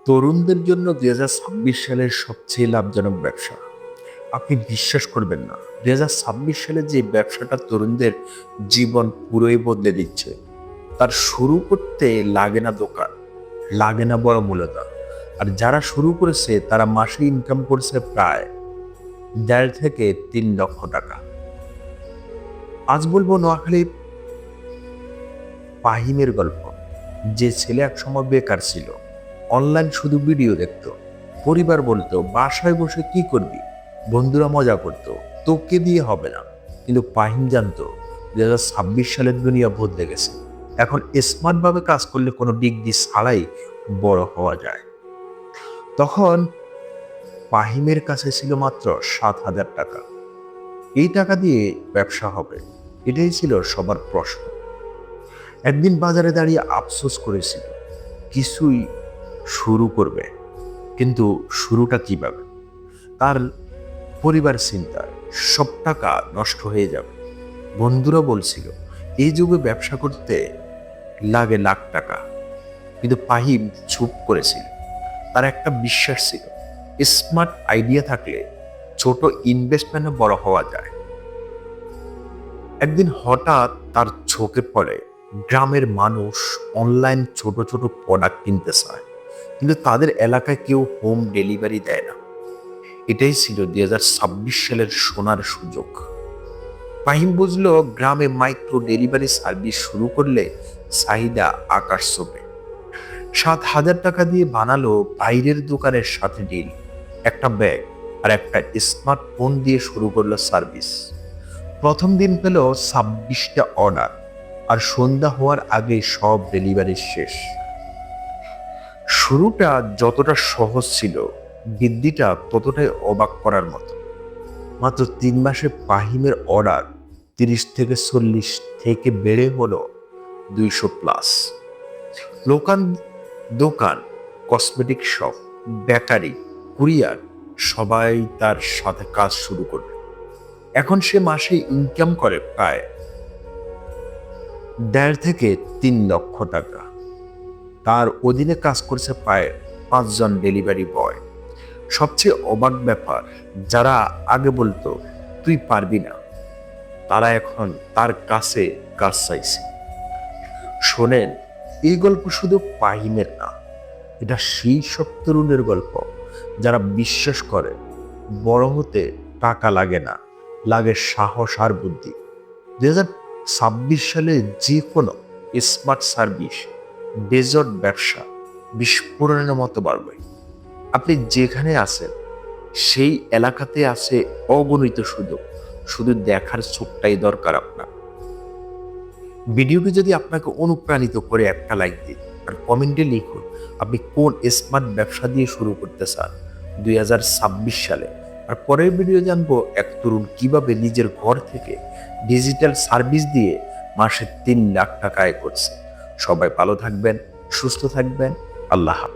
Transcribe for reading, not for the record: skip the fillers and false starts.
তরুণদের জন্য 2026 সালের সবচেয়ে লাভজনক ব্যবসা। আপনি বিশ্বাস করবেন না, 2026 সালে যে ব্যবসাটা তরুণদের জীবন পুরোই বদলে দিচ্ছে। তার শুরু করতে লাগে না দোকান, লাগে না বড় মূলধন। আর যারা শুরু করেছে তারা মাসে ইনকাম করছে প্রায় 1.5 থেকে 3 লক্ষ টাকা। আজ বলবো নোয়াখালীর ফাহিমের গল্প। যে ছেলে একসময় বেকার ছিল, অনলাইন শুধু ভিডিও দেখতো। পরিবার বলতো বাসায় বসে কি করবি, বন্ধুরা মজা করতো, তোকে দিয়ে হবে না। কিন্তু ফাহিম জানতো 2026 সালের দুনিয়া বদলে গেছে। এখন স্মার্ট ভাবে কাজ করলে কোনো ডিগ্রি ছাড়াই বড় হওয়া যায়। তখন ফাহিমের কাছে ছিল মাত্র 7,000 টাকা। এই টাকা দিয়ে ব্যবসা হবে, এটাই ছিল সবার প্রশ্ন। একদিন বাজারে দাঁড়িয়ে আফসোস করেছিল, কিছুই শুরু করবে, কিন্তু শুরুটা কিভাবে? তার পরিবার চিন্তা, সব টাকা নষ্ট হয়ে যাবে। বন্ধুরা বলছিল এই যুগে ব্যবসা করতে লাগে লাখ টাকা। কিন্তু ফাহিম চুপ করেছিল। তার একটা বিশ্বাস ছিল, স্মার্ট আইডিয়া থাকলে ছোট ইনভেস্টমেন্টে বড় হওয়া যায়। একদিন হঠাৎ তার চোখে পড়ে গ্রামের মানুষ অনলাইন ছোট ছোট প্রোডাক্ট কিনতে চায়, কিন্তু তাদের এলাকায় কেউ হোম ডেলিভারি দেয় না। এটাই ছিল 2026 সালের সোনার সুযোগ। ফাহিম বুঝলো গ্রামে মাইক্রো ডেলিভারি সার্ভিস শুরু করলে চাহিদা আকাশ ছোঁবে। 7,000 টাকা দিয়ে বানালো বাইরের দোকানের সাথে ডিল, একটা ব্যাগ আর একটা স্মার্টফোন দিয়ে শুরু করলো সার্ভিস। প্রথম দিন পেল 26টা অর্ডার, আর সন্ধ্যা হওয়ার আগে সব ডেলিভারি শেষ। শুরুটা যতটা সহজ ছিল, বৃদ্ধিটা ততটাই অবাক করার মতো। মাত্র 3 মাসে ফাহিমের অর্ডার 30 থেকে 40 থেকে বেড়ে হলো 200+। লোকাল দোকান, কসমেটিক শপ, বেকারি, কুরিয়ার সবাই তার সাথে কাজ শুরু করলো। এখন সে মাসে ইনকাম করে প্রায় 1.5 থেকে 3 লক্ষ টাকা। তার অধীনে কাজ করছে প্রায় 5 জন ডেলিভারি বয়। সবচেয়ে অবাক ব্যাপার, যারা আগে বলতো তুই পারবি না, তারা এখন তার কাছে কাজ চাইছে। শোনেন, এই গল্প শুধু ফাহিমের না, এটা সেই সব তরুণের গল্প যারা বিশ্বাস করে বড় হতে টাকা লাগে না, লাগে সাহস আর বুদ্ধি। 2026 সালে যে কোনো স্মার্ট সার্ভিস, ডেজার্ট ব্যবসা বিস্ফোরণের মতো বাড়বে। আপনি যেখানে আছেন সেই এলাকাতে আছে অগণিত সুযোগ, শুধু দেখার চোখটাই দরকার আপনার। ভিডিওটি যদি আপনাকে অনুপ্রাণিত করে একটা লাইক দিন, আর কমেন্টে লিখুন আপনি কোন স্মার্ট ব্যবসা দিয়ে শুরু করতে চান 2026 সালে। আর পরের ভিডিও জানবো এক তরুণ কিভাবে নিজের ঘর থেকে ডিজিটাল সার্ভিস দিয়ে মাসে 3 লাখ টাকা আয় করছে। সবাই ভালো থাকবেন, সুস্থ থাকবেন। আল্লাহ হাফেজ।